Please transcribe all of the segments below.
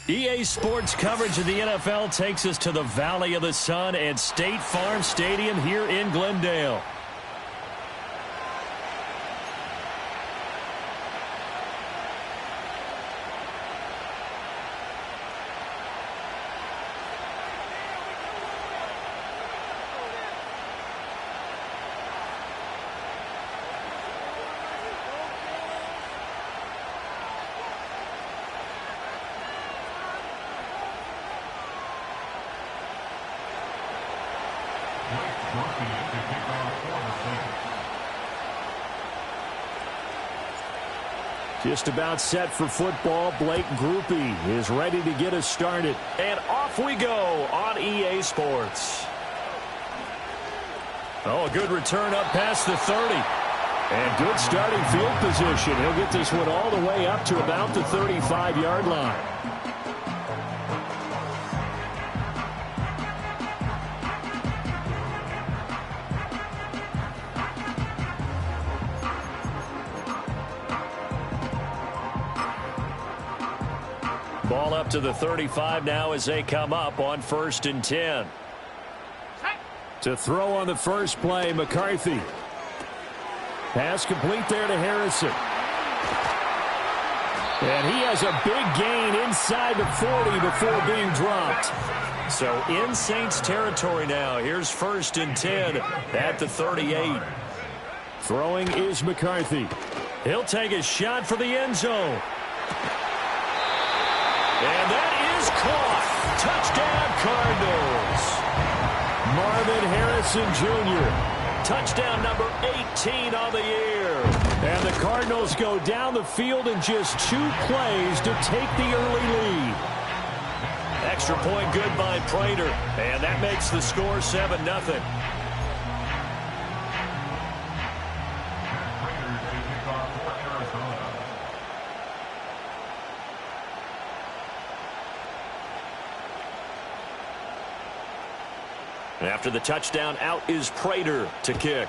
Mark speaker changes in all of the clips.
Speaker 1: EA Sports coverage of the NFL takes us to the Valley of the Sun and State Farm Stadium here in Glendale. Just about set for football. Blake Groupie is ready to get us started. And off we go on EA Sports. Oh, a good return up past the 30. And good starting field position. He'll get this one all the way up to about the 35-yard line. Ball up to the 35 now as they come up on 1st and 10. To throw on the first play, McCarthy. Pass complete there to Harrison. And he has a big gain inside the 40 before being dropped. So in Saints territory now. Here's 1st and 10 at the 38. Throwing is McCarthy. He'll take a shot for the end zone. And that is caught. Touchdown, Cardinals. Marvin Harrison Jr. Touchdown number 18 on the year. And the Cardinals go down the field in just 2 plays to take the early lead. Extra point good by Prater. And that makes the score 7-0. After the touchdown, out is Prater to kick.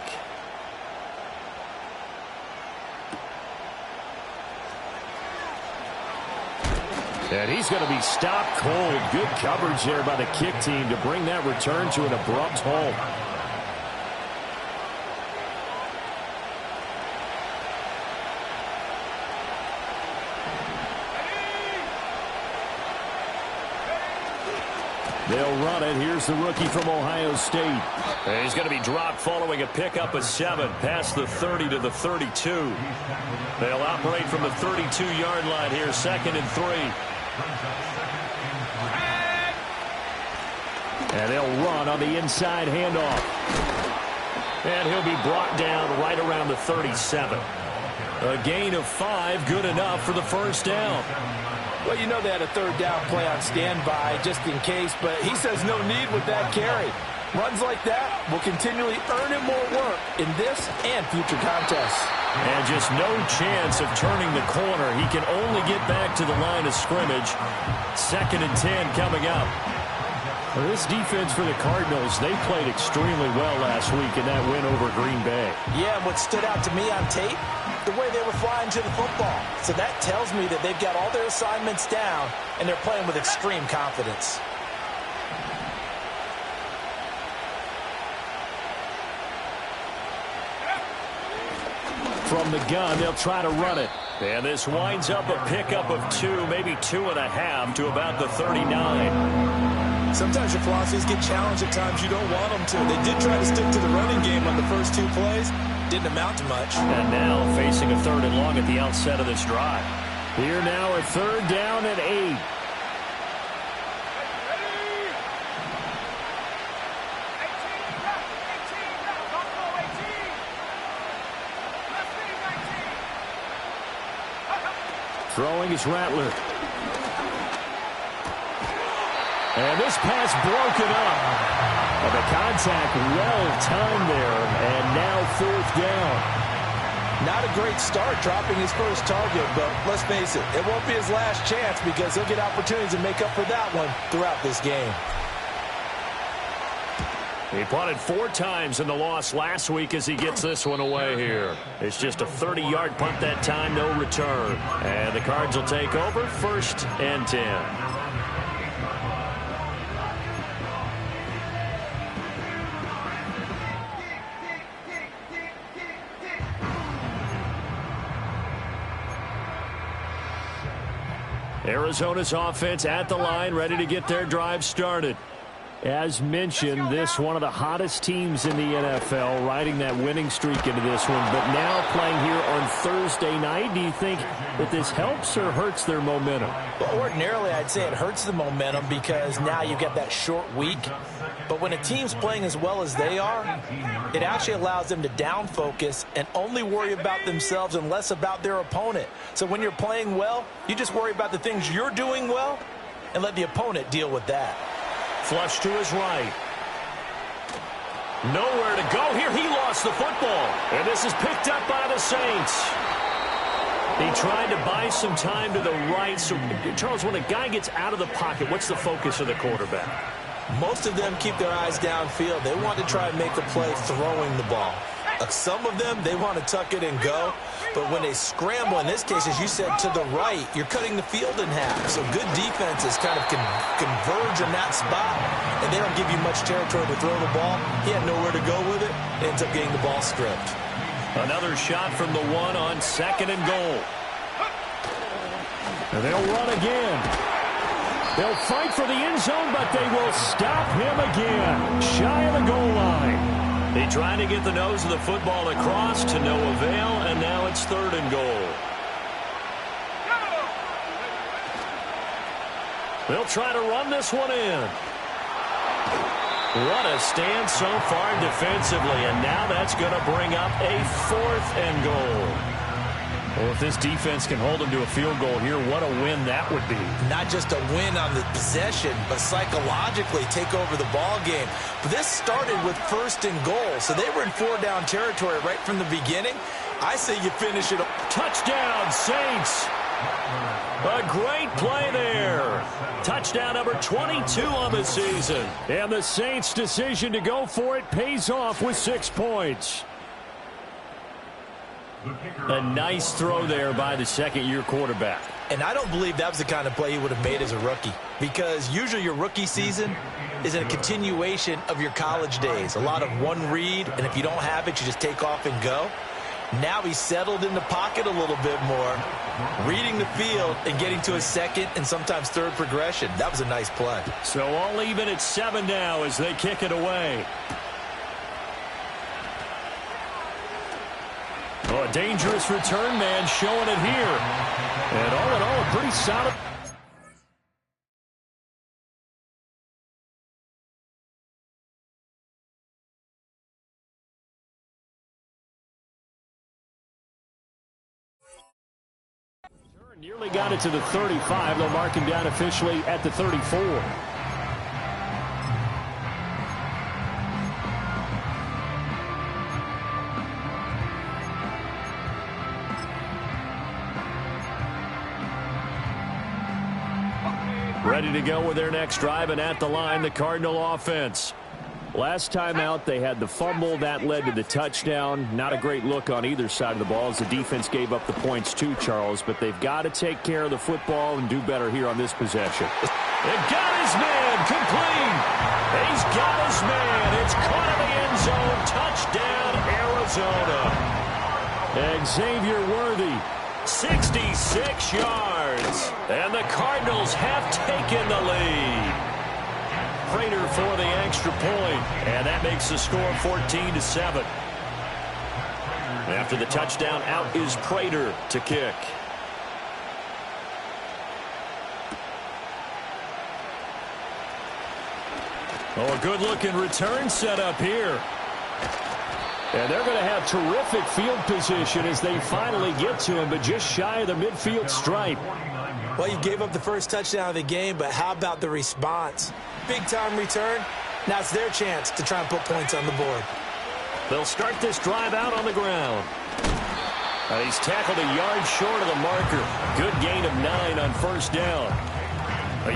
Speaker 1: And he's going to be stopped cold. Good coverage there by the kick team to bring that return to an abrupt halt. They'll run it. Here's the rookie from Ohio State. And he's going to be dropped following a pickup of 7 past the 30 to the 32. They'll operate from the 32-yard line here, 2nd and 3. And they'll run on the inside handoff. And he'll be brought down right around the 37. A gain of 5, good enough for the first down.
Speaker 2: Well, you know they had a 3rd down play on standby just in case, but he says no need with that carry. Runs like that will continually earn him more work in this and future contests.
Speaker 1: And just no chance of turning the corner. He can only get back to the line of scrimmage. 2nd and 10 coming up. Well, this defense for the Cardinals, they played extremely well last week in that win over Green Bay.
Speaker 3: Yeah, and what stood out to me on tape, the way they were flying to the football. So that tells me that they've got all their assignments down, and they're playing with extreme confidence.
Speaker 1: From the gun, they'll try to run it. And this winds up a pickup of 2, maybe 2.5 to about the 39.
Speaker 3: Sometimes your philosophies get challenged at times you don't want them to. They did try to stick to the running game on the first 2 plays. Didn't amount to much.
Speaker 1: And now facing a 3rd and long at the outset of this drive. Here now a 3rd down and 8. Throwing is Rattler. And this pass broken up. And the contact well-timed there. And now 4th down.
Speaker 3: Not a great start dropping his first target, but let's face it, it won't be his last chance because he'll get opportunities to make up for that one throughout this game.
Speaker 1: He punted 4 times in the loss last week as he gets this one away here. It's just a 30-yard punt that time, no return. And the Cards will take over, 1st and 10. Arizona's offense at the line, ready to get their drive started. As mentioned, this one of the hottest teams in the NFL, riding that winning streak into this one, but now playing here on Thursday night. Do you think that this helps or hurts their momentum?
Speaker 3: Well, ordinarily, I'd say it hurts the momentum because now you get that short week. But when a team's playing as well as they are, it actually allows them to down focus and only worry about themselves and less about their opponent. So when you're playing well, you just worry about the things you're doing well and let the opponent deal with that.
Speaker 1: Flush to his right. Nowhere to go here. He lost the football. And this is picked up by the Saints. He tried to buy some time to the right. So, Charles, when a guy gets out of the pocket, what's the focus of the quarterback?
Speaker 3: Most of them keep their eyes downfield. They want to try and make a play throwing the ball. Some of them, they want to tuck it and go. But when they scramble, in this case, as you said, to the right, you're cutting the field in half. So good defenses kind of converge in that spot, and they don't give you much territory to throw the ball. He had nowhere to go with it. Ends up getting the ball stripped.
Speaker 1: Another shot from the one on 2nd and goal. And they'll run again. They'll fight for the end zone, but they will stop him again. Shy of the goal line. They tried to get the nose of the football across to no avail, and now it's 3rd and goal. They'll try to run this one in. What a stand so far defensively, and now that's going to bring up a 4th and goal. Well, if this defense can hold them to a field goal here, what a win that would be.
Speaker 3: Not just a win on the possession, but psychologically take over the ball game. But this started with 1st and goal, so they were in 4-down territory right from the beginning. I say you finish it.
Speaker 1: Touchdown, Saints. A great play there. Touchdown number 22 on the season. And the Saints' decision to go for it pays off with 6 points. A nice throw there by the second-year quarterback.
Speaker 3: And I don't believe that was the kind of play he would have made as a rookie, because usually your rookie season is a continuation of your college days. A lot of one read, and if you don't have it, you just take off and go. Now he's settled in the pocket a little bit more, reading the field and getting to his 2nd and sometimes 3rd progression. That was a nice play.
Speaker 1: So all even at 7 now as they kick it away. Oh, a dangerous return man showing it here. And all in all, a pretty solid. Nearly got it to the 35. They'll mark him down officially at the 34. Ready to go with their next drive, and at the line, the Cardinal offense. Last time out, they had the fumble. That led to the touchdown. Not a great look on either side of the ball as the defense gave up the points too, Charles. But they've got to take care of the football and do better here on this possession. They got his man, complete. He's got his man. It's caught in the end zone. Touchdown, Arizona. Xavier Worthy, 66 yards. And the Cardinals have taken the lead. Prater for the extra point, and that makes the score 14-7. After the touchdown, out is Prater to kick. Oh, a good-looking return set up here. And they're going to have terrific field position as they finally get to him, but just shy of the midfield stripe.
Speaker 3: Well, you gave up the first touchdown of the game, but how about the response? Big-time return. Now it's their chance to try and put points on the board.
Speaker 1: They'll start this drive out on the ground. He's tackled a yard short of the marker. Good gain of 9 on first down.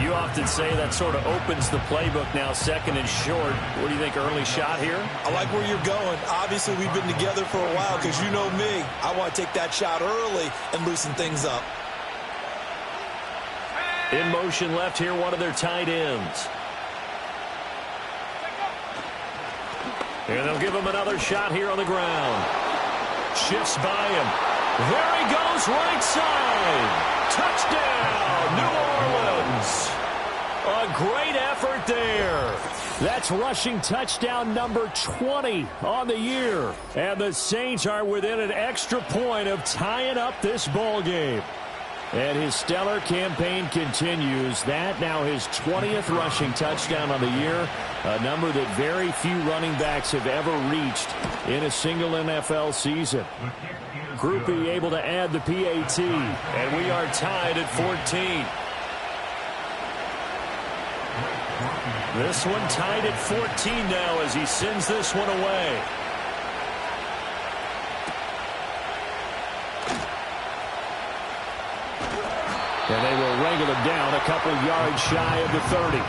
Speaker 1: You often say that sort of opens the playbook now, 2nd and short. What do you think, early shot here?
Speaker 3: I like where you're going. Obviously, we've been together for a while because you know me. I want to take that shot early and loosen things up.
Speaker 1: In motion left here, one of their tight ends. And they'll give him another shot here on the ground. Shifts by him. There he goes, right side. Touchdown, New Orleans. That's rushing touchdown number 20 on the year. And the Saints are within an extra point of tying up this ball game. And his stellar campaign continues. That now his 20th rushing touchdown on the year, a number that very few running backs have ever reached in a single NFL season. Group E able to add the PAT, and we are tied at 14. This one tied at 14 now as he sends this one away. And they will wrangle him down a couple yards shy of the 30.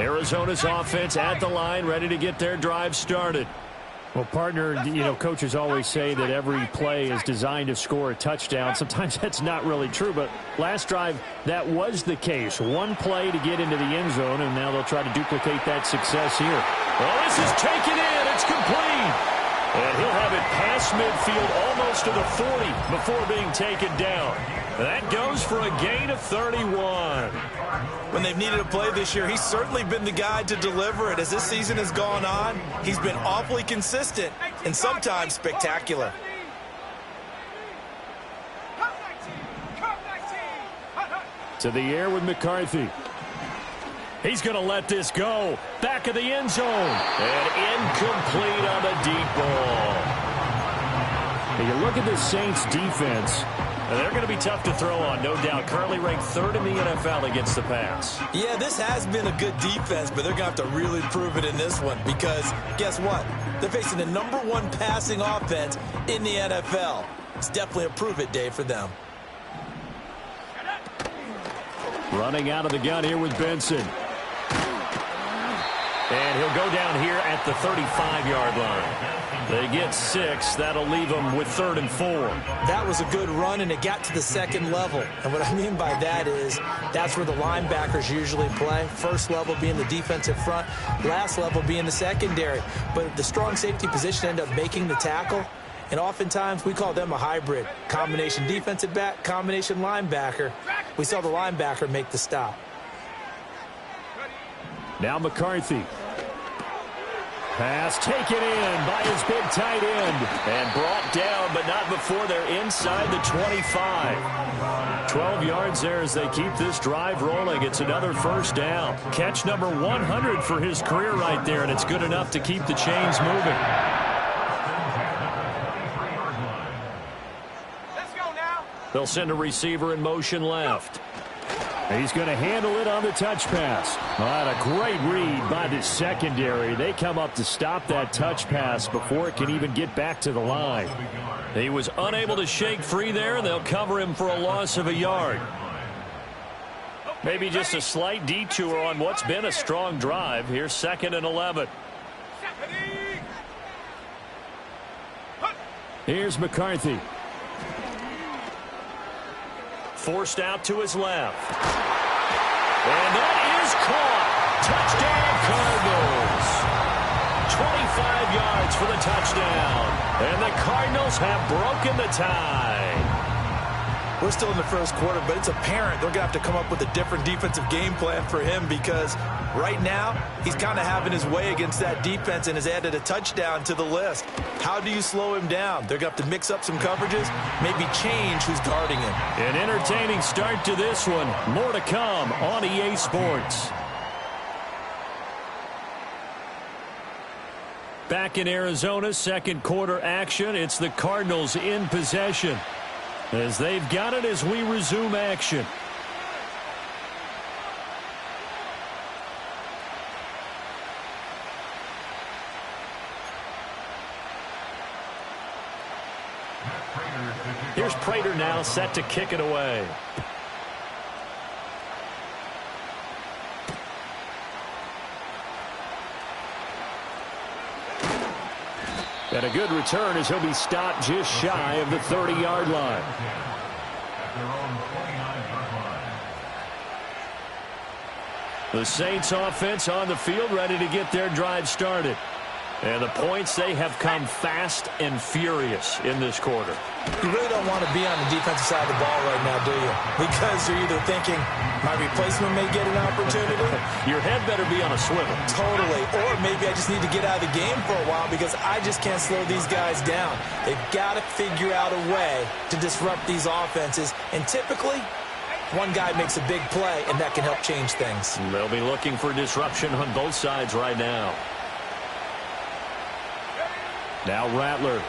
Speaker 1: Arizona's offense at the line, ready to get their drive started. Well, partner, coaches always say that every play is designed to score a touchdown. Sometimes that's not really true, but last drive, that was the case. One play to get into the end zone, and now they'll try to duplicate that success here. Well, this is taken in. It's complete. And he'll have it past midfield almost to the 40 before being taken down. That goes for a gain of 31.
Speaker 3: When they've needed a play this year, he's certainly been the guy to deliver it. As this season has gone on, he's been awfully consistent and sometimes spectacular.
Speaker 1: To the air with McCarthy. He's going to let this go. Back of the end zone. And incomplete on the deep ball. And you look at the Saints defense. They're going to be tough to throw on, no doubt. Currently ranked 3rd in the NFL against the pass.
Speaker 3: Yeah, this has been a good defense, but they're going to have to really prove it in this one because guess what? They're facing the #1 passing offense in the NFL. It's definitely a prove-it day for them.
Speaker 1: Running out of the gun here with Benson. And he'll go down here at the 35-yard line. They get 6. That'll leave them with 3rd and 4.
Speaker 3: That was a good run, and it got to the second level. And what I mean by that is that's where the linebackers usually play. First level being the defensive front, last level being the secondary. But the strong safety position ended up making the tackle. And oftentimes we call them a hybrid. Combination defensive back, combination linebacker. We saw the linebacker make the stop.
Speaker 1: Now McCarthy. Pass taken in by his big tight end. And brought down, but not before they're inside the 25. 12 yards there as they keep this drive rolling. It's another first down. Catch number 100 for his career right there, and it's good enough to keep the chains moving. They'll send a receiver in motion left. He's going to handle it on the touch pass. What a great read by the secondary. They come up to stop that touch pass before it can even get back to the line. He was unable to shake free there, and they'll cover him for a loss of a yard. Maybe just a slight detour on what's been a strong drive. Here's 2nd and 11. Here's McCarthy. Forced out to his left. And that is caught. Touchdown, Cardinals. 25 yards for the touchdown. And the Cardinals have broken the tie.
Speaker 3: We're still in the first quarter, but it's apparent they're going to have to come up with a different defensive game plan for him because right now he's kind of having his way against that defense and has added a touchdown to the list. How do you slow him down? They're going to have to mix up some coverages, maybe change who's guarding him.
Speaker 1: An entertaining start to this one. More to come on EA Sports. Back in Arizona, second quarter action. It's the Cardinals in possession as they've got it as we resume action. Here's Prater now set to kick it away. And a good return as he'll be stopped just shy of the 30-yard line. The Saints offense on the field ready to get their drive started. And the points, they have come fast and furious in this quarter.
Speaker 2: You really don't want to be on the defensive side of the ball right now, do you? Because you're either thinking, my replacement may get an opportunity.
Speaker 1: Your head better be on a swivel.
Speaker 2: Totally. Or maybe I just need to get out of the game for a while because I just can't slow these guys down. They've got to figure out a way to disrupt these offenses. And typically, one guy makes a big play, and that can help change things.
Speaker 1: They'll be looking for disruption on both sides right now. Now Rattler.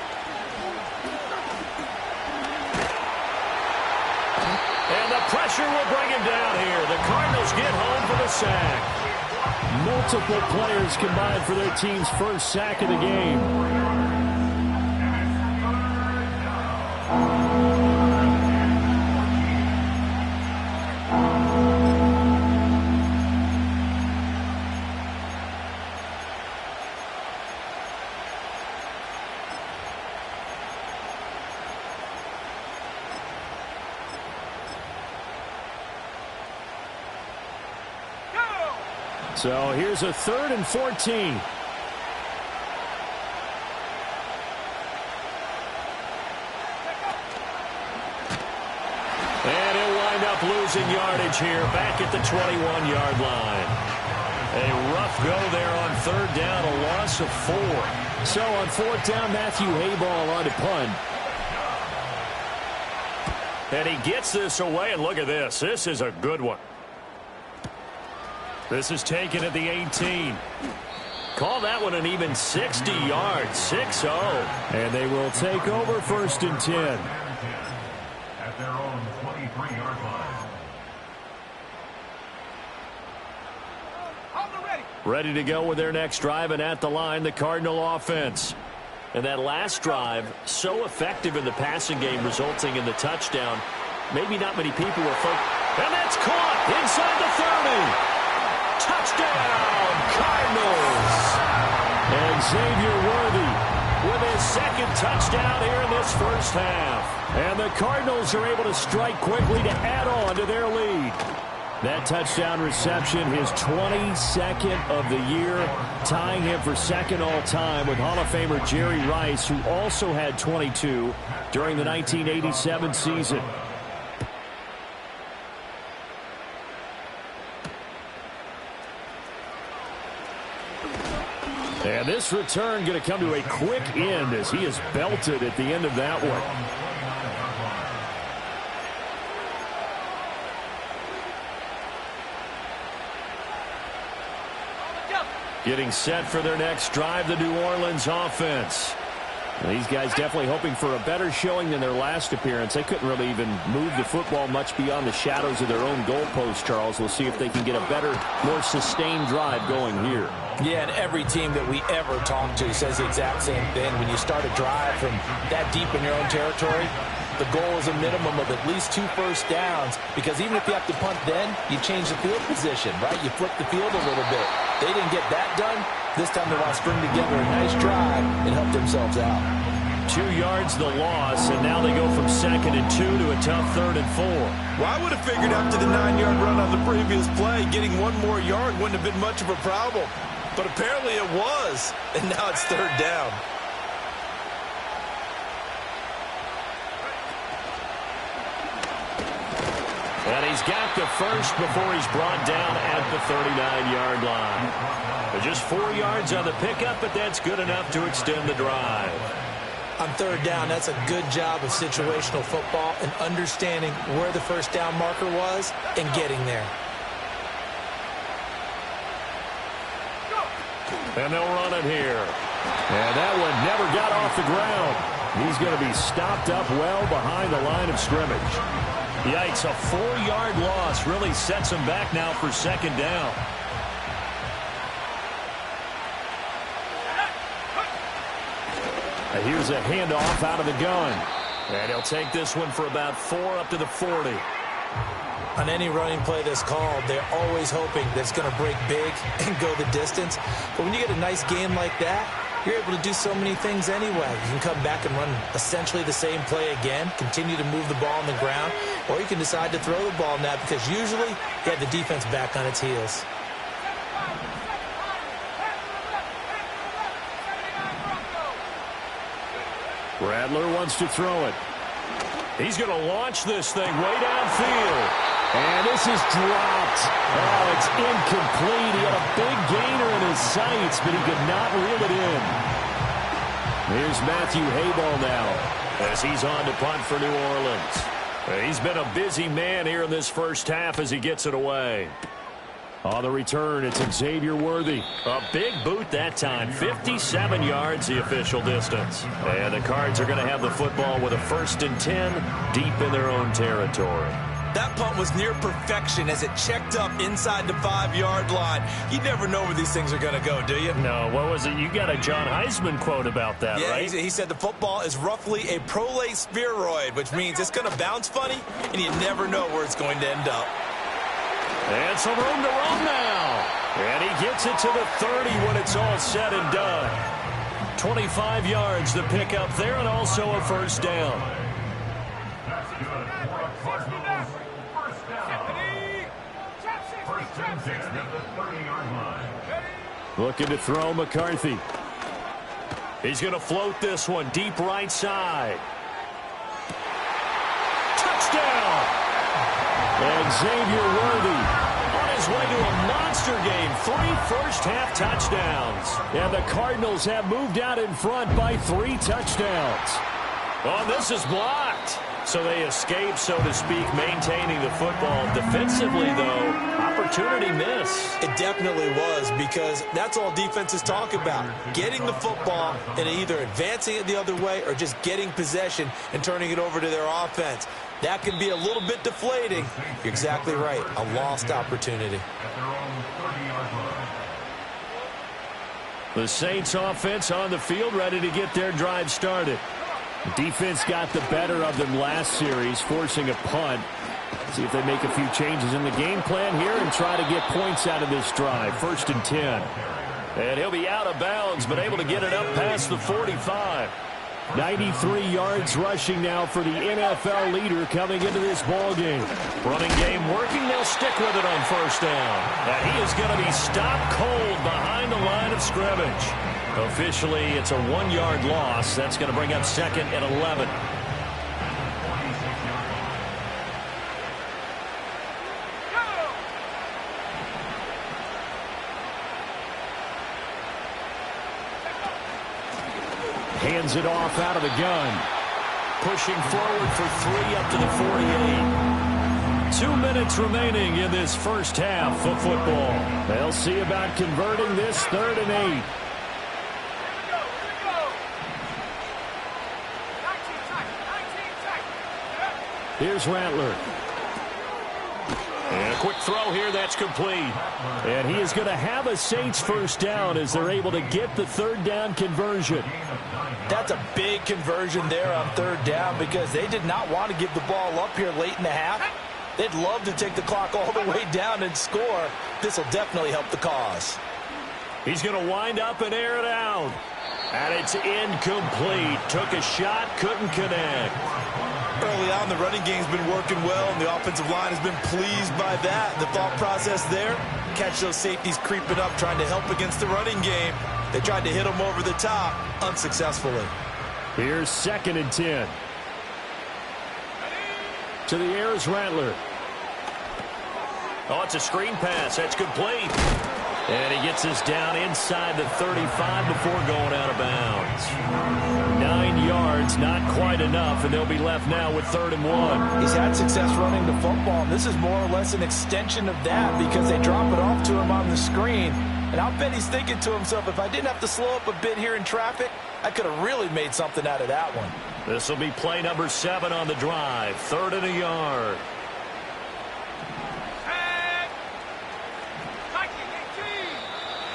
Speaker 1: And the pressure will bring him down here. The Cardinals get home for the sack. Multiple players combined for their team's first sack of the game. So here's a 3rd and 14. And he'll wind up losing yardage here back at the 21-yard line. A rough go there on 3rd down, a loss of 4. So on 4th down, Matthew Hayball on to punt. And he gets this away, and look at this. This is a good one. This is taken at the 18. Call that one an even 60 yards, 6-0. And they will take over 1st and 10.
Speaker 4: At their own 23-yard line.
Speaker 1: Ready to go with their next drive, and at the line, the Cardinal offense. And that last drive, so effective in the passing game, resulting in the touchdown. Maybe not many people were focused. And that's caught inside the 30. Touchdown, Cardinals! And Xavier Worthy with his 2nd touchdown here in this first half. And the Cardinals are able to strike quickly to add on to their lead. That touchdown reception, his 22nd of the year, tying him for 2nd all-time with Hall of Famer Jerry Rice, who also had 22 during the 1987 season. And this return going to come to a quick end as he is belted at the end of that one. Getting set for their next drive, the New Orleans offense. These guys definitely hoping for a better showing than their last appearance. They couldn't really even move the football much beyond the shadows of their own goalpost, Charles. We'll see if they can get a better, more sustained drive going here.
Speaker 2: Yeah, and every team that we ever talk to says the exact same thing. When you start a drive from that deep in your own territory, the goal is a minimum of at least 2 first downs, because even if you have to punt then, you change the field position, right? You flip the field a little bit. They didn't get that done. This time they want to string together a nice drive and help themselves out.
Speaker 1: 2 yards the loss, and now they go from 2nd and 2 to a tough 3rd and 4.
Speaker 3: Well, I would have figured after the 9-yard run on the previous play, getting 1 more yard wouldn't have been much of a problem. But apparently it was, and now it's 3rd down.
Speaker 1: And he's got the first before he's brought down at the 39-yard line. Just 4 yards on the pickup, but that's good enough to extend the drive.
Speaker 2: On 3rd down, that's a good job of situational football and understanding where the first down marker was and getting there.
Speaker 1: And they'll run it here. And that one never got off the ground. He's going to be stopped up well behind the line of scrimmage. Yikes, a 4-yard loss really sets him back now for 2nd down. And here's a handoff out of the gun. And he'll take this one for about 4 up to the 40.
Speaker 2: On any running play that's called, they're always hoping that it's going to break big and go the distance. But when you get a nice game like that, you're able to do so many things anyway. You can come back and run essentially the same play again, continue to move the ball on the ground, or you can decide to throw the ball now because usually you have the defense back on its heels.
Speaker 1: Rattler wants to throw it. He's going to launch this thing way downfield. And this is dropped. Oh, it's incomplete. He had a big gainer in his sights, but he could not reel it in. Here's Matthew Hayball now as he's on to punt for New Orleans. He's been a busy man here in this first half as he gets it away. On the return, it's Xavier Worthy. A big boot that time. 57 yards, the official distance. And the Cards are going to have the football with a 1st and 10 deep in their own territory.
Speaker 3: That punt was near perfection as it checked up inside the 5-yard line. You never know where these things are going to go, do you?
Speaker 1: No, what was it? You got a John Heisman quote about that, right?
Speaker 3: Yeah, he said the football is roughly a prolate spheroid, which means it's going to bounce funny, and you never know where it's going to end up.
Speaker 1: And some room to run now. And he gets it to the 30 when it's all said and done. 25 yards to pick up there and also a 1st down.
Speaker 4: That's good for a Cardinals first down. First and 10 at the 30-yard line.
Speaker 1: Looking to throw McCarthy. He's going to float this one deep right side. Touchdown! And Xavier Worthy on his way to a monster game. 3 first-half touchdowns. And the Cardinals have moved out in front by 3 touchdowns. Oh, this is blocked. So they escape, so to speak, maintaining the football. Defensively, though, opportunity miss.
Speaker 3: It definitely was, because that's all defenses talk about. Getting the football and either advancing it the other way or just getting possession and turning it over to their offense. That can be a little bit deflating. You're exactly right. A lost opportunity.
Speaker 4: At their own 30-yard line.
Speaker 1: The Saints offense on the field, ready to get their drive started. Defense got the better of them last series, forcing a punt. See if they make a few changes in the game plan here and try to get points out of this drive. 1st and 10. And he'll be out of bounds, but able to get it up past the 45. 93 yards rushing now for the NFL leader coming into this ball game. Running game working. They'll stick with it on 1st down. And he is going to be stopped cold behind the line of scrimmage. Officially, it's a 1-yard loss. That's going to bring up 2nd and 11. Hands it off out of the gun. Pushing forward for 3 up to the 48. 2 minutes remaining in this first half of football. They'll see about converting this 3rd and 8. Here's Rattler. And a quick throw here, that's complete. And he is going to have a Saints 1st down as they're able to get the 3rd down conversion.
Speaker 2: That's a big conversion there on 3rd down because they did not want to give the ball up here late in the half. They'd love to take the clock all the way down and score. This will definitely help the cause.
Speaker 1: He's going to wind up and air it out. And it's incomplete. Took a shot, couldn't connect.
Speaker 3: Early on, the running game's been working well, and the offensive line has been pleased by that. The thought process there, catch those safeties creeping up, trying to help against the running game. They tried to hit them over the top, unsuccessfully.
Speaker 1: Here's 2nd and 10. To the air is Rattler. Oh, it's a screen pass. That's complete. And he gets this down inside the 35 before going out of bounds. 9 yards, not quite enough, and they'll be left now with 3rd and 1.
Speaker 2: He's had success running the football. This is more or less an extension of that because they drop it off to him on the screen. And I'll bet he's thinking to himself, if I didn't have to slow up a bit here in traffic, I could have really made something out of that one.
Speaker 1: This will be play number 7 on the drive. 3rd and a yard.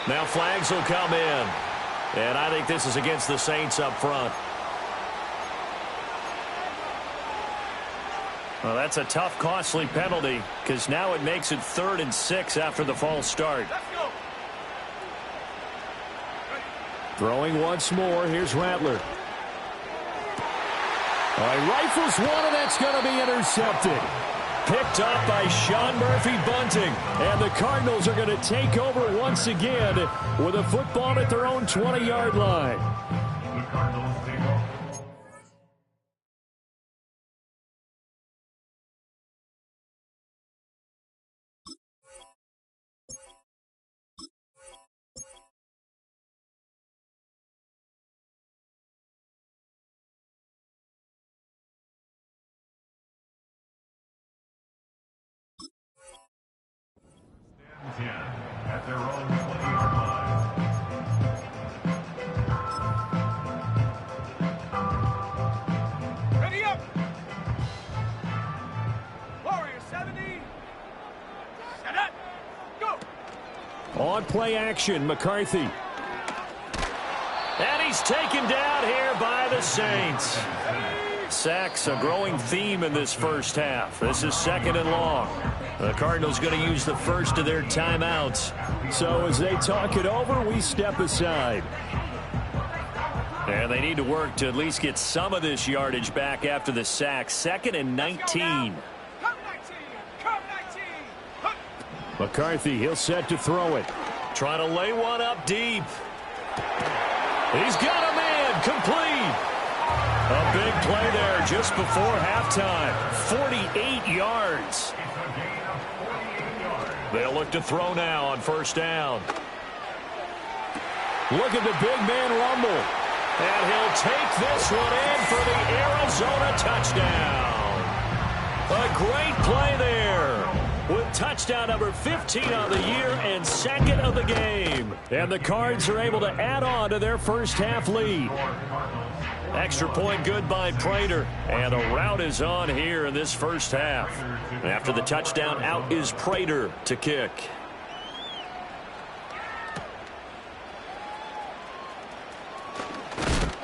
Speaker 1: Now flags will come in. And I think this is against the Saints up front. Well, that's a tough, costly penalty because now it makes it 3rd and 6 after the false start. Throwing once more. Here's Rattler. All right, rifles one, and that's going to be intercepted. Picked up by Sean Murphy-Bunting. And the Cardinals are going to take over once again with a football at their own 20-yard line.
Speaker 4: The Cardinals take over. their own 20-yard line.
Speaker 5: Ready up! Warrior 70. Set up. Go!
Speaker 1: On play action, McCarthy. And he's taken down here by the Saints. Sacks, a growing theme in this first half. This is 2nd and long. The Cardinals going to use the first of their timeouts. So as they talk it over, we step aside. And they need to work to at least get some of this yardage back after the sack. 2nd and 19. McCarthy, he'll set to throw it. Trying to lay one up deep. He's got a man complete. A big play there just before halftime. 48 yards. They'll look to throw now on first down. Look at the big man rumble. And he'll take this one in for the Arizona touchdown. A great play there. With touchdown number 15 on the year and 2nd of the game. And the Cards are able to add on to their first half lead. Extra point good by Prater. And a rout is on here in this first half. After the touchdown, out is Prater to kick.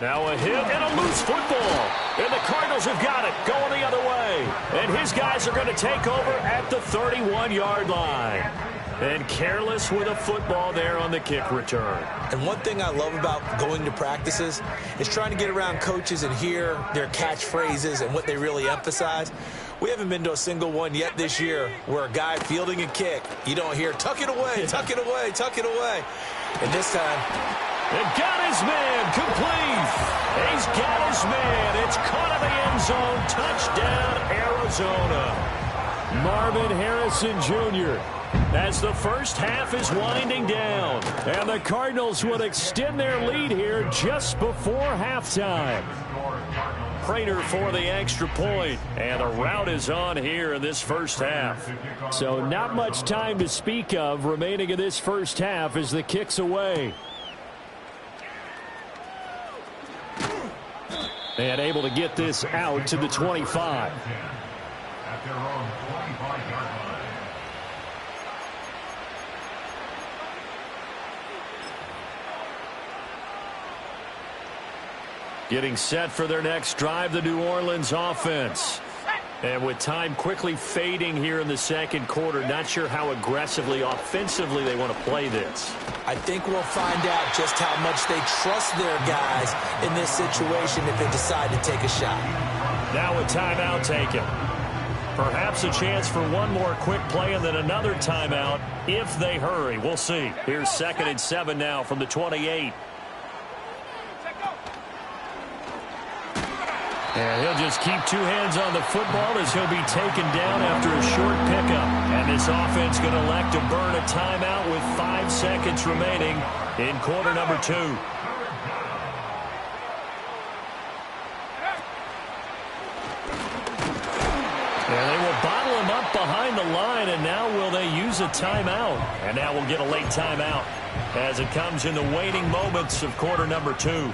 Speaker 1: Now a hit and a loose football. And the Cardinals have got it going the other way. And his guys are going to take over at the 31-yard line. And careless with a football there on the kick return.
Speaker 3: And one thing I love about going to practices is trying to get around coaches and hear their catchphrases and what they really emphasize. We haven't been to a single one yet this year where a guy fielding a kick, you don't hear, tuck it away, tuck it away, tuck it away. And this time,
Speaker 1: and got his man complete. He's got his man. It's caught in the end zone. Touchdown, Arizona. Marvin Harrison Jr. as the first half is winding down. And the Cardinals would extend their lead here just before halftime. Prater for the extra point. And a rout is on here in this first half. So not much time to speak of remaining in this first half as the kick's away. And able to get this out to the 25.
Speaker 4: At their own 25-yard line.
Speaker 1: Getting set for their next drive, the New Orleans offense. And with time quickly fading here in the second quarter, not sure how aggressively, offensively they want to play this.
Speaker 3: I think we'll find out just how much they trust their guys in this situation if they decide to take a shot.
Speaker 1: Now a timeout taken. Perhaps a chance for one more quick play and then another timeout if they hurry. We'll see. Here's 2nd and 7 now from the 28. And he'll just keep two hands on the football as he'll be taken down after a short pickup. And this offense going to elect to burn a timeout with 5 seconds remaining in quarter number 2. And they will bottle him up behind the line, and now will they use a timeout? And now we'll get a late timeout as it comes in the waning moments of quarter number 2.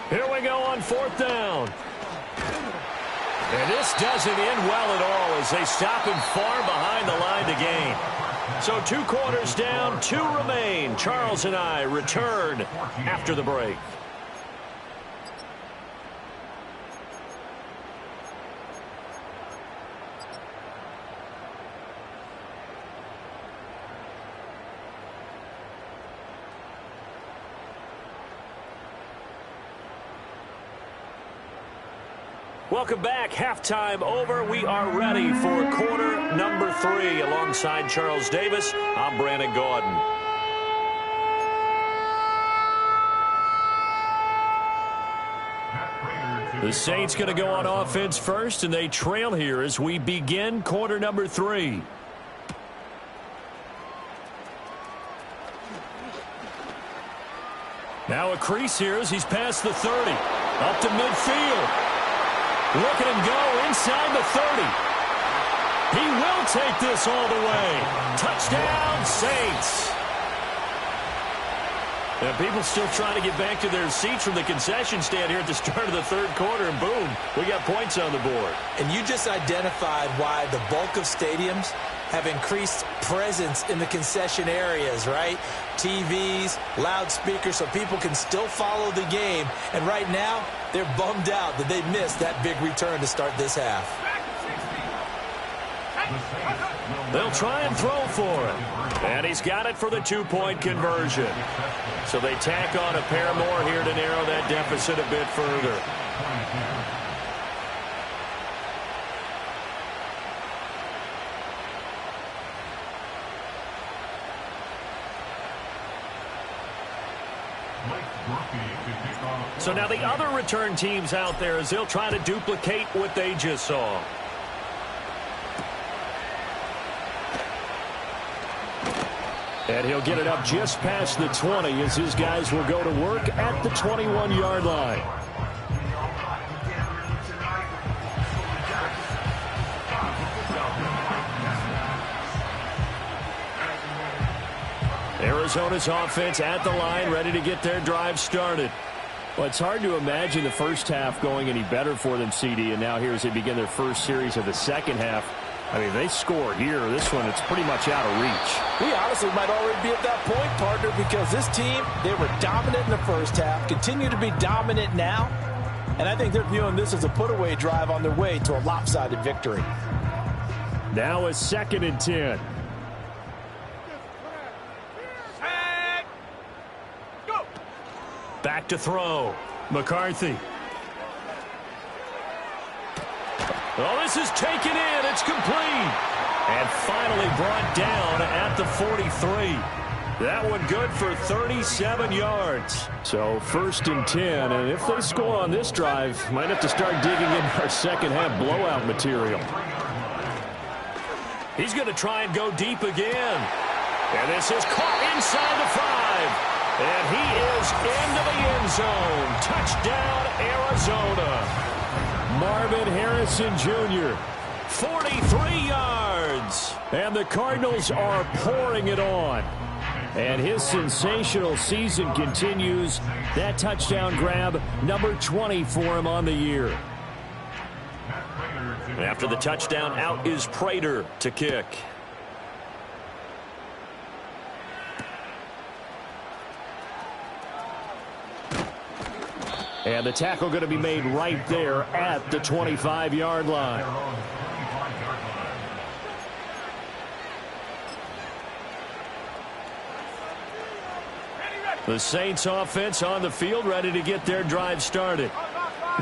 Speaker 1: Here we go on 4th down. And this doesn't end well at all as they stop him far behind the line to gain. So 2 quarters down, 2 remain. Charles and I return after the break. Welcome back. Halftime over. We are ready for quarter number 3. Alongside Charles Davis, I'm Brandon Gaudin. The Saints going to go on offense first, and they trail here as we begin quarter number 3. Now a crease here as he's past the 30. Up to midfield. Look at him go inside the 30. He will take this all the way. Touchdown, Saints. And people still trying to get back to their seats from the concession stand here at the start of the third quarter, and boom, we got points on the board.
Speaker 3: And you just identified why the bulk of stadiums have increased presence in the concession areas, right? TVs, loudspeakers, so people can still follow the game. And right now, they're bummed out that they missed that big return to start this half.
Speaker 1: They'll try and throw for it. And he's got it for the 2-point conversion. So they tack on a pair more here to narrow that deficit a bit further. So now the other return teams out there as they'll try to duplicate what they just saw. And he'll get it up just past the 20 as his guys will go to work at the 21-yard line. Arizona's offense at the line, ready to get their drive started. Well, it's hard to imagine the first half going any better for them, CD, and now here as they begin their first series of the second half. I mean, they score here. This one, it's pretty much out of reach.
Speaker 2: We honestly might already be at that point, partner, because this team, they were dominant in the first half, continue to be dominant now, and I think they're viewing this as a put-away drive on their way to a lopsided victory.
Speaker 1: Now a 2nd and 10. Back to throw. McCarthy. Oh, this is taken in. It's complete. And finally brought down at the 43. That one good for 37 yards. So 1st and 10. And if they score on this drive, might have to start digging into our second half blowout material. He's going to try and go deep again. And this is caught inside the 5. And he is into the end zone. Touchdown, Arizona. Marvin Harrison Jr., 43 yards. And the Cardinals are pouring it on. And his sensational season continues. That touchdown grab, number 20 for him on the year. After the touchdown, out is Prater to kick. And the tackle going to be made right there at the 25-yard line. The Saints offense on the field, ready to get their drive started.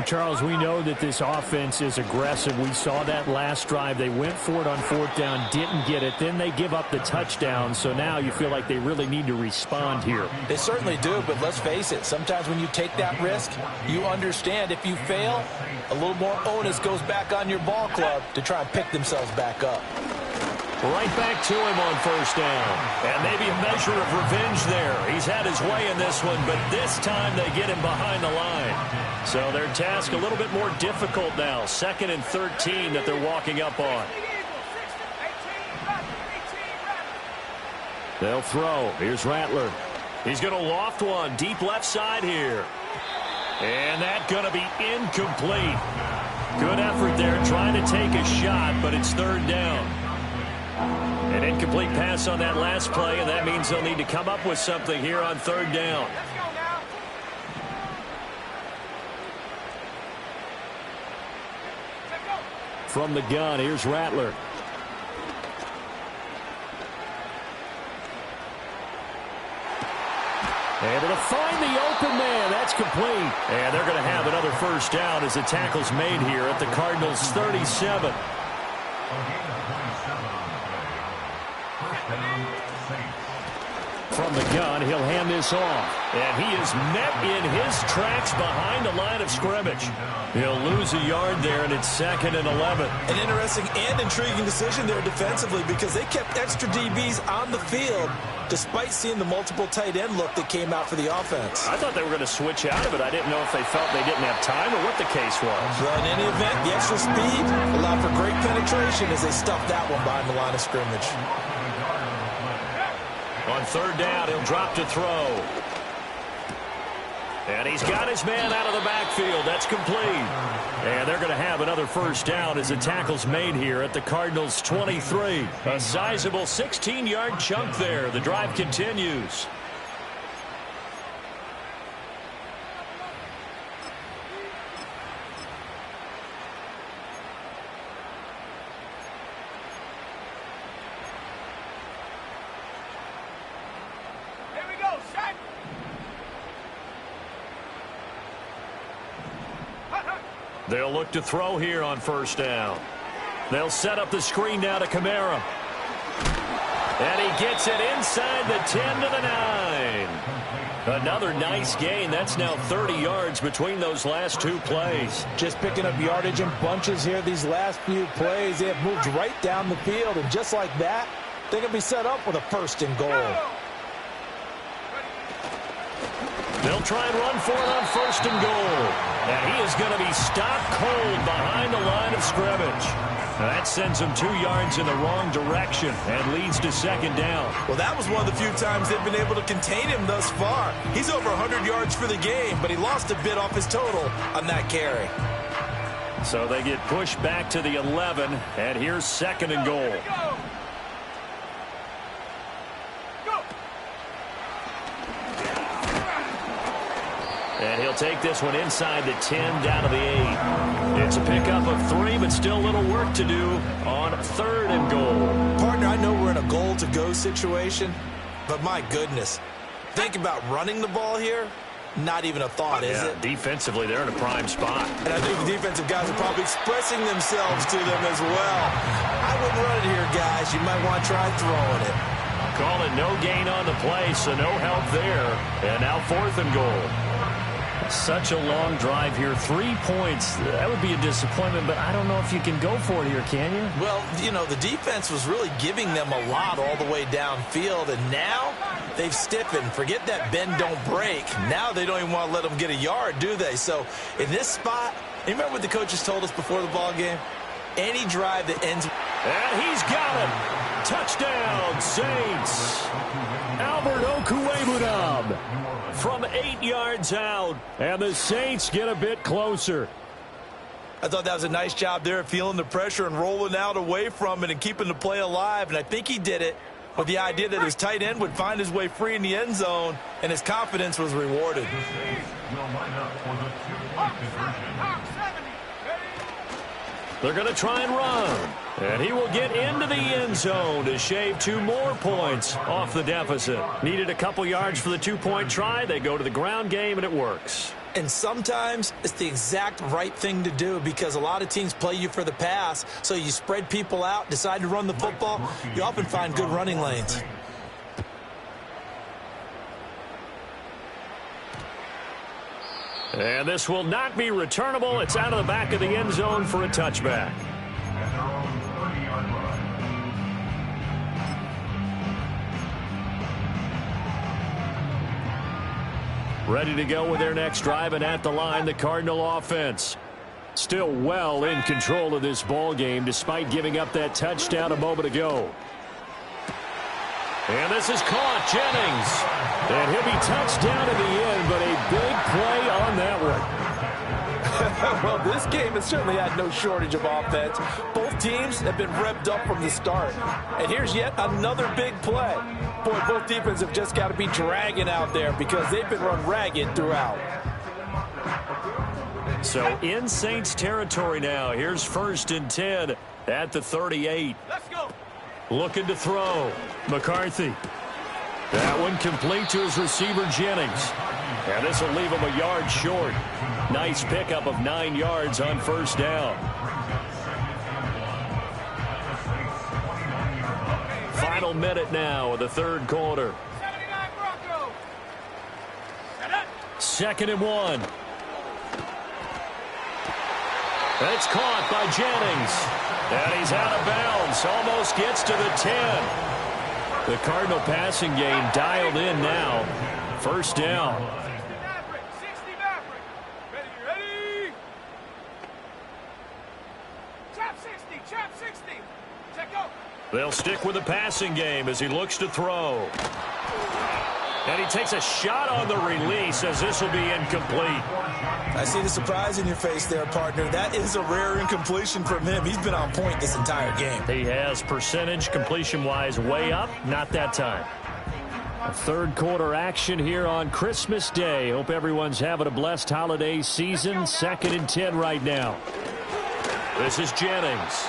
Speaker 6: Charles, we know that this offense is aggressive. We saw that last drive. They went for it on 4th down, didn't get it. Then they give up the touchdown. So now you feel like they really need to respond here.
Speaker 2: They certainly do, but let's face it. Sometimes when you take that risk, you understand if you fail, a little more onus goes back on your ball club to try and pick themselves back up.
Speaker 1: Right back to him on 1st down. And maybe a measure of revenge there. He's had his way in this one, but this time they get him behind the line. So their task a little bit more difficult now. 2nd and 13 that they're walking up on. They'll throw. Here's Rattler. He's going to loft one deep left side here. And that's going to be incomplete. Good effort there trying to take a shot, but it's 3rd down. An incomplete pass on that last play, and that means they'll need to come up with something here on 3rd down. From the gun, here's Rattler. Able to find the open man. That's complete. And they're going to have another 1st down as the tackle's made here at the Cardinals' 37.
Speaker 6: From the gun, he'll hand this off. And he is met in his tracks behind the line of scrimmage. He'll lose a yard there, and it's 2nd and 11.
Speaker 3: An interesting and intriguing decision there defensively because they kept extra DBs on the field despite seeing the multiple tight end look that came out for the offense.
Speaker 6: I thought they were going to switch out of it. I didn't know if they felt they didn't have time or what the case was.
Speaker 3: Well, in any event, the extra speed allowed for great penetration as they stuffed that one behind the line of scrimmage.
Speaker 1: On 3rd down, he'll drop to throw. And he's got his man out of the backfield. That's complete. And they're going to have another 1st down as the tackle's made here at the Cardinals' 23. A sizable 16-yard chunk there. The drive continues. They'll look to throw here on 1st down. They'll set up the screen now to Kamara. And he gets it inside the 10 to the 9. Another nice gain. That's now 30 yards between those last 2 plays.
Speaker 2: Just picking up yardage in bunches here these last few plays. They have moved right down the field, and just like that, they're going to be set up with a 1st and goal.
Speaker 1: They'll try and run for it on 1st and goal. And he is going to be stopped cold behind the line of scrimmage. That sends him 2 yards in the wrong direction and leads to 2nd down.
Speaker 3: Well, that was one of the few times they've been able to contain him thus far. He's over 100 yards for the game, but he lost a bit off his total on that carry.
Speaker 1: So they get pushed back to the 11, and here's 2nd and goal. And he'll take this one inside the 10, down to the 8. It's a pickup of 3, but still a little work to do on 3rd and goal.
Speaker 3: Partner, I know we're in a goal-to-go situation, but my goodness. Think about running the ball here. Not even a thought, is it?
Speaker 1: Defensively, they're in a prime spot.
Speaker 3: And I think the defensive guys are probably expressing themselves to them as well. I wouldn't run it here, guys. You might want to try throwing it.
Speaker 1: Call it no gain on the play, so no help there. And now 4th and goal. Such a long drive here. 3 points. That would be a disappointment, but I don't know if you can go for it here, can you?
Speaker 3: Well, you know, the defense was really giving them a lot all the way downfield, and now they've stiffened. Forget that bend, don't break. Now they don't even want to let them get a yard, do they? So in this spot, you remember what the coaches told us before the ball game? Any drive that ends...
Speaker 1: And he's got it. Touchdown, Saints. Albert Okwuegbunam from 8 yards out. And the Saints get a bit closer.
Speaker 3: I thought that was a nice job there of feeling the pressure and rolling out away from it and keeping the play alive. And I think he did it with the idea that his tight end would find his way free in the end zone, and his confidence was rewarded.
Speaker 1: They're going to try and run. And he will get into the end zone to shave 2 more points off the deficit. Needed a couple yards for the 2-point try. They go to the ground game, and it works.
Speaker 3: And sometimes it's the exact right thing to do because a lot of teams play you for the pass. So you spread people out, decide to run the football. You often find good running lanes.
Speaker 1: And this will not be returnable. It's out of the back of the end zone for a touchback. Ready to go with their next drive, and at the line, the Cardinal offense. Still well in control of this ball game despite giving up that touchdown a moment ago. And this is caught, Jennings. And he'll be touched down in the end, but a big play on that one.
Speaker 2: Well, this game has certainly had no shortage of offense. Both teams have been revved up from the start. And here's yet another big play. Boy, both defenses have just got to be dragging out there because they've been run ragged throughout.
Speaker 1: So in Saints territory now. Here's 1st and 10 at the 38.
Speaker 5: Let's go.
Speaker 1: Looking to throw. McCarthy. That one complete to his receiver, Jennings. And this will leave him a yard short. Nice pickup of 9 yards on 1st down. Final minute now of the 3rd quarter. 2nd and 1. It's caught by Jennings. And he's out of bounds. Almost gets to the 10. The Cardinal passing game dialed in now. 1st down.
Speaker 5: 60 Maverick. Ready. Chap 60. Check go.
Speaker 1: They'll stick with the passing game as he looks to throw. And he takes a shot on the release as this will be incomplete.
Speaker 3: I see the surprise in your face there, partner. That is a rare incompletion from him. He's been on point this entire game.
Speaker 1: He has percentage completion-wise way up. Not that time. A 3rd quarter action here on Christmas Day. Hope everyone's having a blessed holiday season. 2nd and 10 right now. This is Jennings.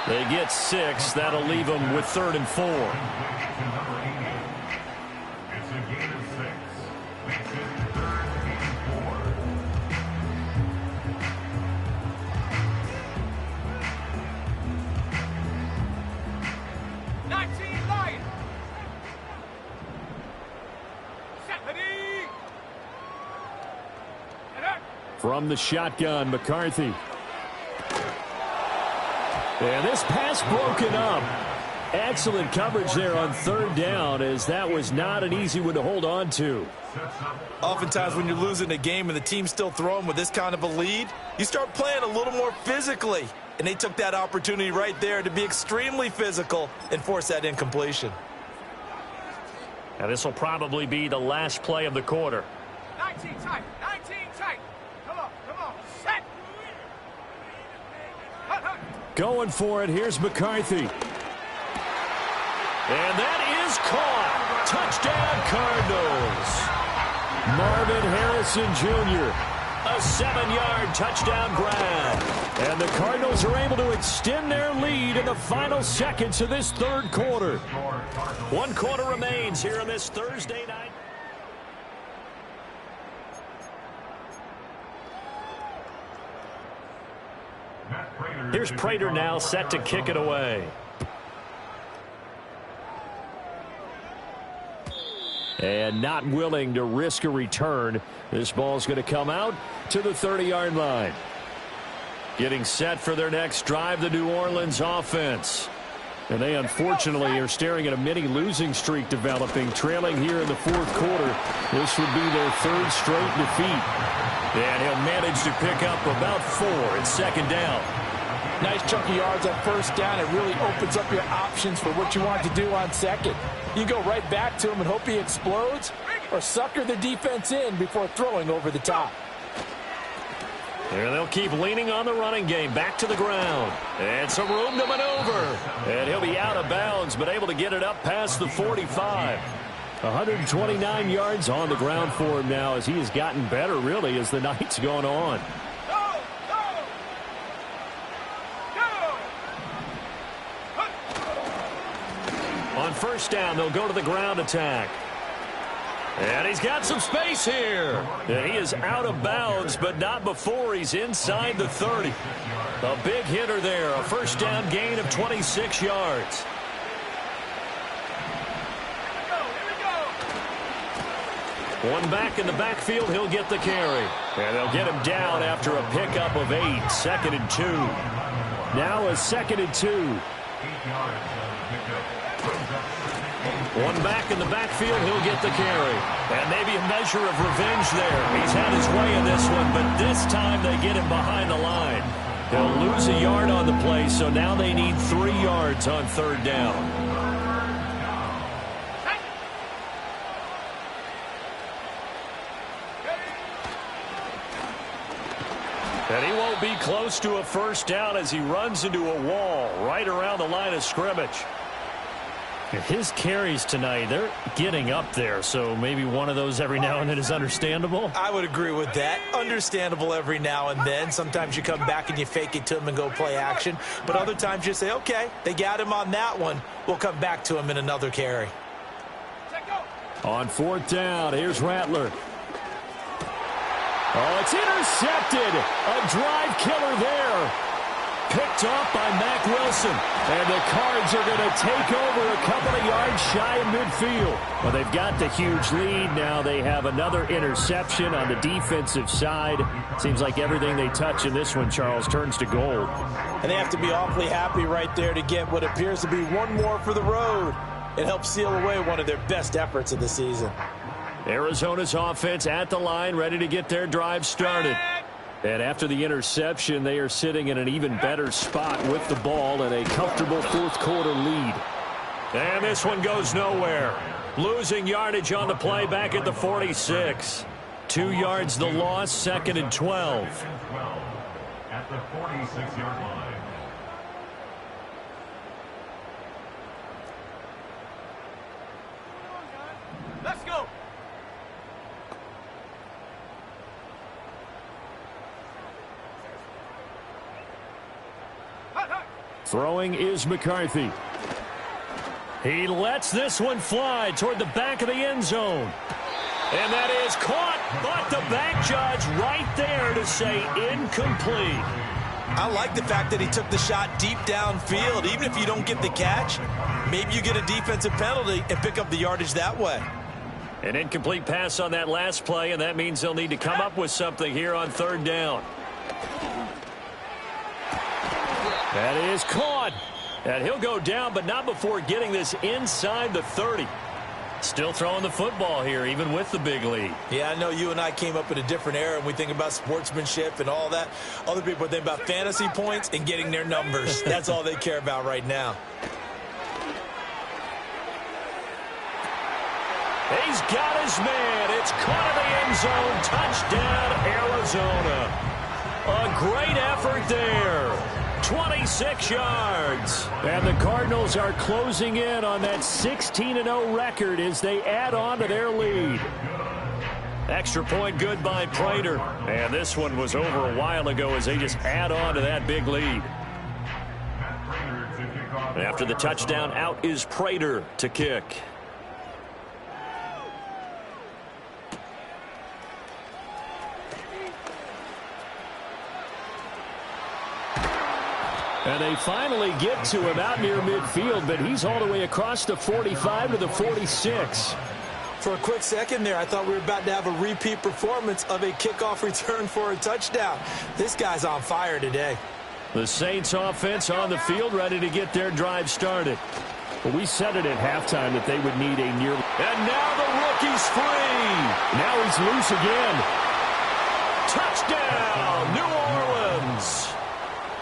Speaker 1: They get 6. That'll leave them with 3rd and 4.
Speaker 4: It's a gain of 6. Makes it 3rd and 4.
Speaker 5: Lion. 70.
Speaker 1: From the shotgun, McCarthy. And this pass broken up. Excellent coverage there on 3rd down, as that was not an easy one to hold on to.
Speaker 3: Oftentimes when you're losing a game and the team's still throwing with this kind of a lead, you start playing a little more physically. And they took that opportunity right there to be extremely physical and force that incompletion.
Speaker 1: Now this will probably be the last play of the quarter.
Speaker 5: 19 tight. Come on. Set.
Speaker 1: Going for it. Here's McCarthy. And that is caught. Touchdown, Cardinals. Marvin Harrison Jr. A 7-yard touchdown grab. And the Cardinals are able to extend their lead in the final seconds of this 3rd quarter. 1 quarter remains here on this Thursday night. Here's Prater now set to kick it away. And not willing to risk a return. This ball's going to come out to the 30-yard line. Getting set for their next drive, the New Orleans offense. And they unfortunately are staring at a mini losing streak developing, trailing here in the 4th quarter. This would be their 3rd straight defeat. And he'll manage to pick up about 4 at 2nd down.
Speaker 2: Nice chunky yards on 1st down. It really opens up your options for what you want to do on 2nd. You go right back to him and hope he explodes, or sucker the defense in before throwing over the top.
Speaker 1: And they'll keep leaning on the running game. Back to the ground. And some room to maneuver. And he'll be out of bounds, but able to get it up past the 45. 129 yards on the ground for him now, as he has gotten better, really, as the night's gone on. On 1st down, they'll go to the ground attack. And he's got some space here. And he is out of bounds, but not before he's inside the 30. A big hitter there. A 1st down gain of 26 yards. One back in the backfield, he'll get the carry. And they'll get him down after a pickup of 8. 2nd and 2. Now a 2nd and 2. One back in the backfield, he'll get the carry. And maybe a measure of revenge there. He's had his way in this one, but this time they get him behind the line. He'll lose a yard on the play, so now they need 3 yards on 3rd down. And he won't be close to a 1st down as he runs into a wall right around the line of scrimmage. His carries tonight, they're getting up there, so maybe one of those every now and then is understandable.
Speaker 3: I would agree with that. Understandable every now and then. Sometimes you come back and you fake it to him and go play action. But other times you say, okay, they got him on that one. We'll come back to him in another carry.
Speaker 1: On 4th down, here's Rattler. Oh, it's intercepted. A drive killer there.
Speaker 6: Picked off by Mack Wilson. And the Cards are going to take over a couple of yards shy of midfield. Well, they've got the huge lead. Now they have another interception on the defensive side. Seems like everything they touch in this one, Charles, turns to gold.
Speaker 2: And they have to be awfully happy right there to get what appears to be one more for the road. It helps seal away one of their best efforts of the season.
Speaker 6: Arizona's offense at the line, ready to get their drive started. And after the interception, they are sitting in an even better spot with the ball and a comfortable fourth quarter lead. And this one goes nowhere. Losing yardage on the play back at the 46. 2 yards the loss, 2nd and 12.
Speaker 4: At the 46-yard line.
Speaker 5: Let's go.
Speaker 6: Throwing is McCarthy. He lets this one fly toward the back of the end zone. And that is caught, but the back judge right there to say incomplete.
Speaker 3: I like the fact that he took the shot deep downfield. Even if you don't get the catch, maybe you get a defensive penalty and pick up the yardage that way.
Speaker 6: An incomplete pass on that last play, and that means they'll need to come up with something here on 3rd down. That is caught. And he'll go down, but not before getting this inside the 30. Still throwing the football here, even with the big lead.
Speaker 3: Yeah, I know you and I came up in a different era, and we think about sportsmanship and all that. Other people think about fantasy points and getting their numbers. That's all they care about right now.
Speaker 6: He's got his man. It's caught in the end zone. Touchdown, Arizona. A great effort there. 26 yards. And the Cardinals are closing in on that 16-0 record as they add on to their lead. Extra point good by Prater. And this one was over a while ago as they just add on to that big lead. After the touchdown, out is Prater to kick. And they finally get to him out near midfield, but he's all the way across the 45 to the 46.
Speaker 3: For a quick second there, I thought we were about to have a repeat performance of a kickoff return for a touchdown. This guy's on fire today.
Speaker 6: The Saints offense on the field, ready to get their drive started. Well, we said it at halftime that they would need a near... And now the rookie's free. Now he's loose again. Touchdown, New Orleans.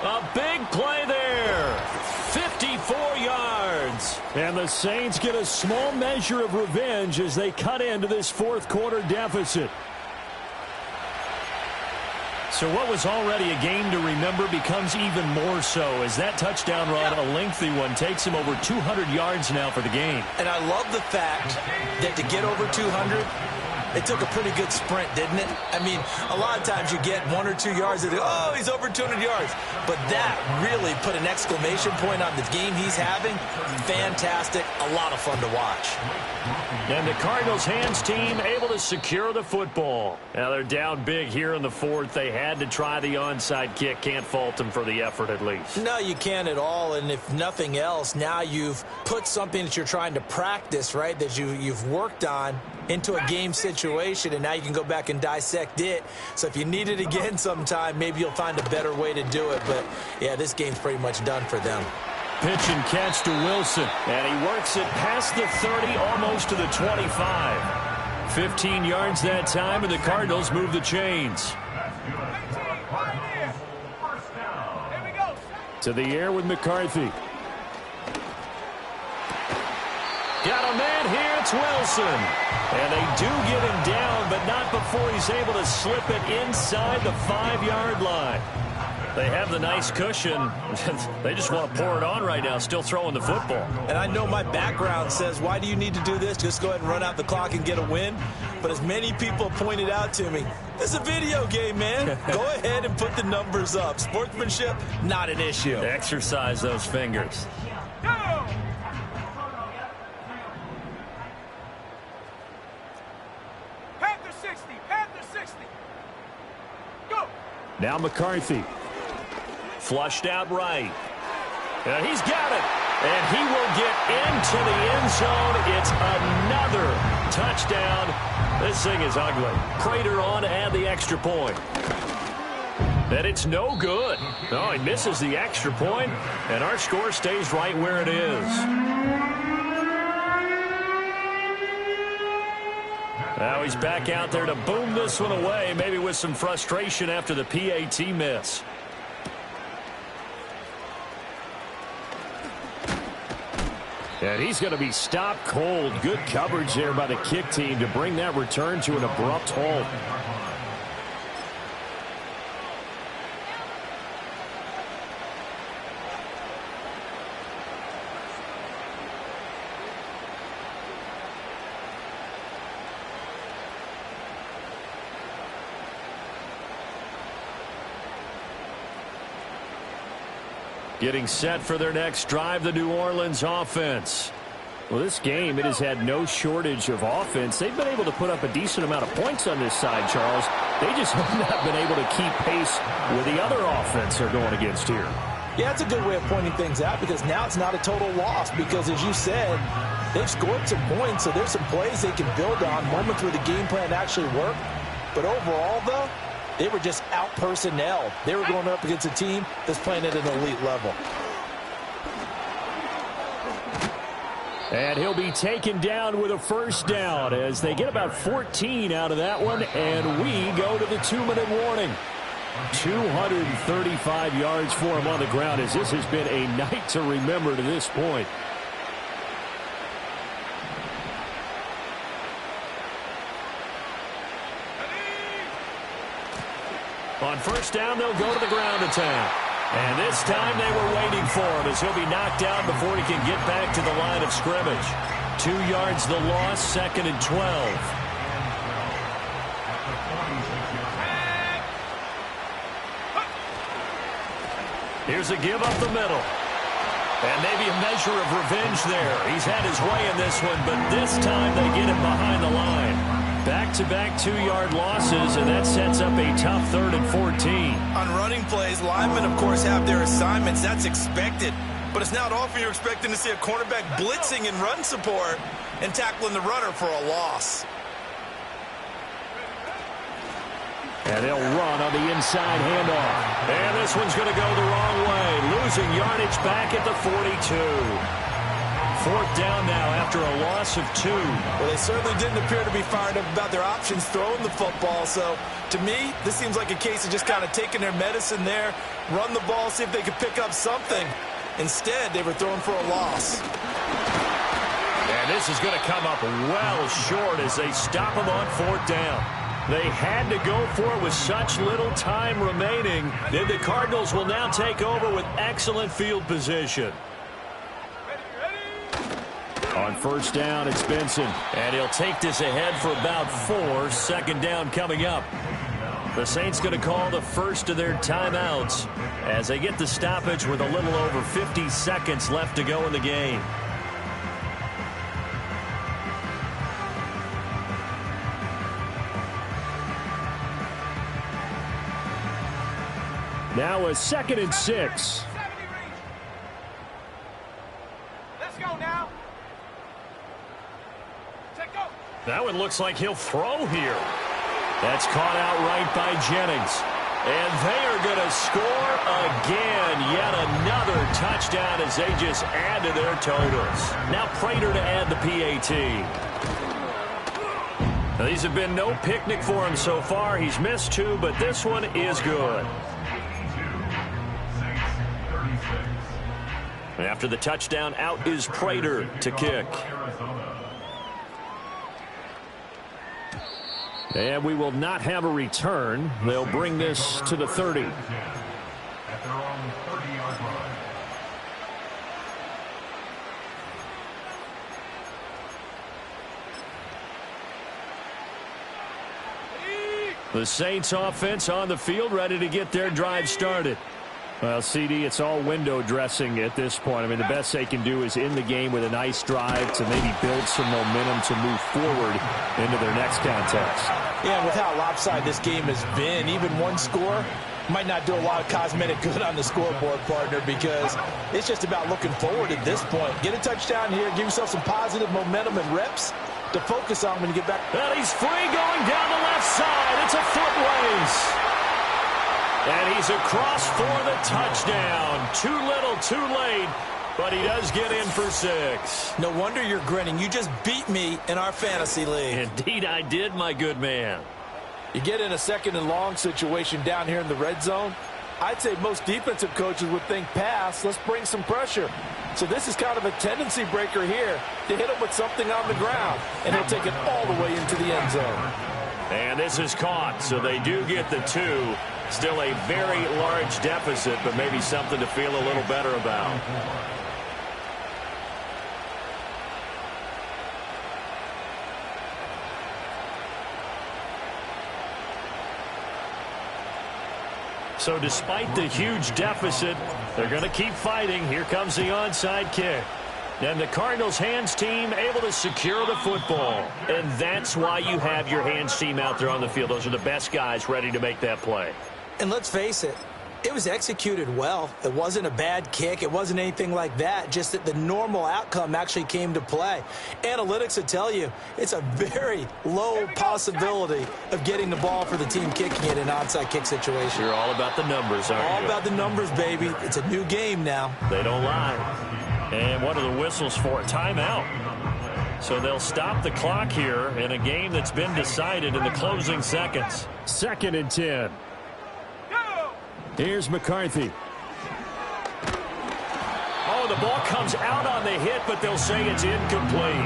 Speaker 6: A big play there. 54 yards. And the Saints get a small measure of revenge as they cut into this fourth quarter deficit. So what was already a game to remember becomes even more so as that touchdown run, a lengthy one, takes him over 200 yards now for the game.
Speaker 3: And I love the fact that to get over 200, it took a pretty good sprint, didn't it? I mean, a lot of times you get 1 or 2 yards and oh, he's over 200 yards. But that really put an exclamation point on the game he's having. Fantastic. A lot of fun to watch.
Speaker 6: And the Cardinals hands team able to secure the football. Now they're down big here in the fourth. They had to try the onside kick. Can't fault them for the effort at least.
Speaker 3: No, you can't at all. And if nothing else, now you've put something that you're trying to practice, right, that you've worked on into a game situation, and now you can go back and dissect it. So if you need it again sometime, maybe you'll find a better way to do it. But, yeah, this game's pretty much done for them.
Speaker 6: Pitch and catch to Wilson. And he works it past the 30, almost to the 25. 15 yards that time, and the Cardinals move the chains. To the air with McCarthy. Got a man here, it's Wilson. And they do get him down, but not before he's able to slip it inside the 5-yard line. They have the nice cushion. They just want to pour it on right now, still throwing the football.
Speaker 3: And I know my background says, why do you need to do this? Just go ahead and run out the clock and get a win. But as many people pointed out to me, this is a video game, man. Go ahead and put the numbers up. Sportsmanship, not an issue.
Speaker 6: Exercise those fingers.
Speaker 5: Go! Panther 60, Panther 60. Go!
Speaker 6: Now McCarthy.
Speaker 1: Flushed out right. And he's got it. And he will get into the end zone. It's another touchdown. This thing is ugly. Prater on to add the extra point. And it's no good. No, he misses the extra point, and our score stays right where it is. Now he's back out there to boom this one away, maybe with some frustration after the PAT miss. And he's going to be stopped cold. Good coverage there by the kick team to bring that return to an abrupt halt. Getting set for their next drive, the New Orleans offense. Well, this game, it has had no shortage of offense. They've been able to put up a decent amount of points on this side, Charles. They just have not been able to keep pace with the other offense they're going against here.
Speaker 2: Yeah, it's a good way of pointing things out because now it's not a total loss because, as you said, they've scored some points, so there's some plays they can build on, moments where the game plan actually worked. But overall, though, they were just out-personnel. They were going up against a team that's playing at an elite level.
Speaker 1: And he'll be taken down with a first down as they get about 14 out of that one, and we go to the 2-minute warning. 235 yards for him on the ground as this has been a night to remember to this point. On first down, they'll go to the ground attack. And this time they were waiting for him as he'll be knocked down before he can get back to the line of scrimmage. 2 yards the loss, 2nd and 12. Here's a give up the middle. And maybe a measure of revenge there. He's had his way in this one, but this time they get him behind the line. Back-to-back 2-yard losses, and that sets up a tough 3rd and 14.
Speaker 3: On running plays, linemen, of course, have their assignments. That's expected. But it's not often you're expecting to see a cornerback blitzing in run support and tackling the runner for a loss.
Speaker 1: And they'll run on the inside handoff. And this one's going to go the wrong way. Losing yardage back at the 42. 4th down now after a loss of 2.
Speaker 2: Well, they certainly didn't appear to be fired up about their options throwing the football. So, to me, this seems like a case of just kind of taking their medicine there, run the ball, see if they could pick up something. Instead, they were throwing for a loss.
Speaker 1: And this is going to come up well short as they stop him on 4th down. They had to go for it with such little time remaining. Then the Cardinals will now take over with excellent field position. On first down, it's Benson. And he'll take this ahead for about 4. 2nd down coming up. The Saints going to call the first of their timeouts as they get the stoppage with a little over 50 seconds left to go in the game. Now a 2nd and 6.
Speaker 5: Let's go now.
Speaker 1: That one looks like he'll throw here. That's caught outright by Jennings. And they are going to score again. Yet another touchdown as they just add to their totals. Now Prater to add the PAT. Now, these have been no picnic for him so far. He's missed 2, but this one is good. After the touchdown, out is Prater to kick. And we will not have a return. They'll bring this to the 30.
Speaker 4: At their own 30-yard line.
Speaker 1: The Saints offense on the field, ready to get their drive started. Well, CD, it's all window dressing at this point. I mean, the best they can do is in the game with a nice drive to maybe build some momentum to move forward into their next contest.
Speaker 2: Yeah, with how lopsided this game has been, even one score, Might not do a lot of cosmetic good on the scoreboard, partner, because it's just about looking forward at this point. Get a touchdown here, give yourself some positive momentum and reps to focus on when you get back.
Speaker 1: And he's free going down the left side. It's a foot race. And he's across for the touchdown. Too little, too late. But he does get in for 6.
Speaker 3: No wonder you're grinning. You just beat me in our fantasy league.
Speaker 1: Indeed I did, my good man.
Speaker 2: You get in a 2nd and long situation down here in the red zone. I'd say most defensive coaches would think pass. Let's bring some pressure. So this is kind of a tendency breaker here to hit him with something on the ground. And he'll take it all the way into the end zone.
Speaker 1: And this is caught, so they do get the 2. Still a very large deficit, but maybe something to feel a little better about. So despite the huge deficit, they're going to keep fighting. Here comes the onside kick. And the Cardinals hands team able to secure the football. And that's why you have your hands team out there on the field. Those are the best guys ready to make that play.
Speaker 3: And let's face it, it was executed well. It wasn't a bad kick. It wasn't anything like that. Just that the normal outcome actually came to play. Analytics will tell you it's a very low possibility of getting the ball for the team kicking it in an onside kick situation.
Speaker 1: You're all about the numbers, aren't you?
Speaker 3: All about the numbers, baby. It's a new game now.
Speaker 1: They don't lie. And what are the whistles for? Timeout. So they'll stop the clock here in a game that's been decided in the closing seconds. 2nd and 10. Here's McCarthy. Oh, the ball comes out on the hit, but they'll say it's incomplete.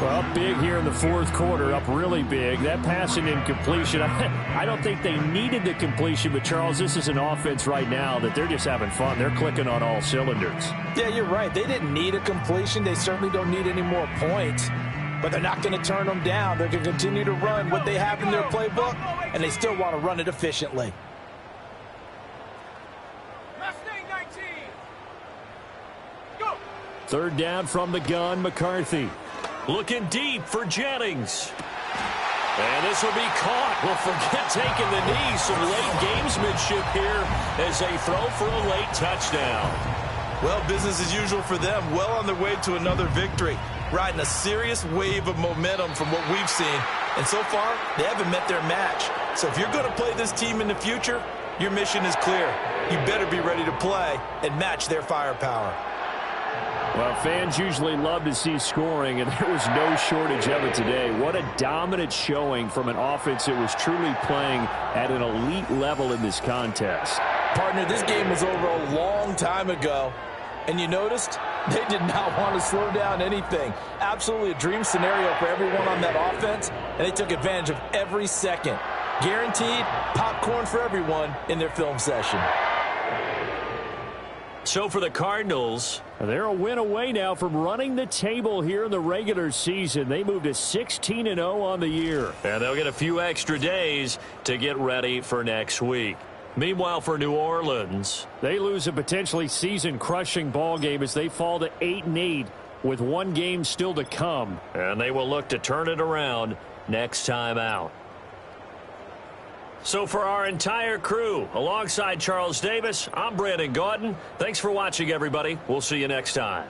Speaker 1: Well, up big here in the 4th quarter, up really big. That passing incompletion, I don't think they needed the completion, but, Charles, this is an offense right now that they're just having fun. They're clicking on all cylinders.
Speaker 2: Yeah, you're right. They didn't need a completion. They certainly don't need any more points, but they're not going to turn them down. They're going to continue to run what they have in their playbook, and they still want to run it efficiently.
Speaker 1: 3rd down from the gun, McCarthy. Looking deep for Jennings. And this will be caught. Well, forget taking the knee. Some late gamesmanship here as they throw for a late touchdown.
Speaker 3: Well, business as usual for them. Well on their way to another victory. Riding a serious wave of momentum from what we've seen. And so far, they haven't met their match. So if you're going to play this team in the future, your mission is clear. You better be ready to play and match their firepower.
Speaker 6: Well, fans usually love to see scoring, and there was no shortage of it today. What a dominant showing from an offense that was truly playing at an elite level in this contest.
Speaker 2: Partner, this game was over a long time ago, and you noticed they did not want to slow down anything. Absolutely a dream scenario for everyone on that offense, and they took advantage of every second. Guaranteed popcorn for everyone in their film session.
Speaker 1: So for the Cardinals,
Speaker 6: they're a win away now from running the table here in the regular season. They moved to 16-0 on the year.
Speaker 1: and they'll get a few extra days to get ready for next week. Meanwhile, for New Orleans,
Speaker 6: they lose a potentially season-crushing ball game as they fall to 8-8 with one game still to come.
Speaker 1: and they will look to turn it around next time out. So for our entire crew, alongside Charles Davis, I'm Brandon Gaudin. Thanks for watching, everybody. We'll see you next time.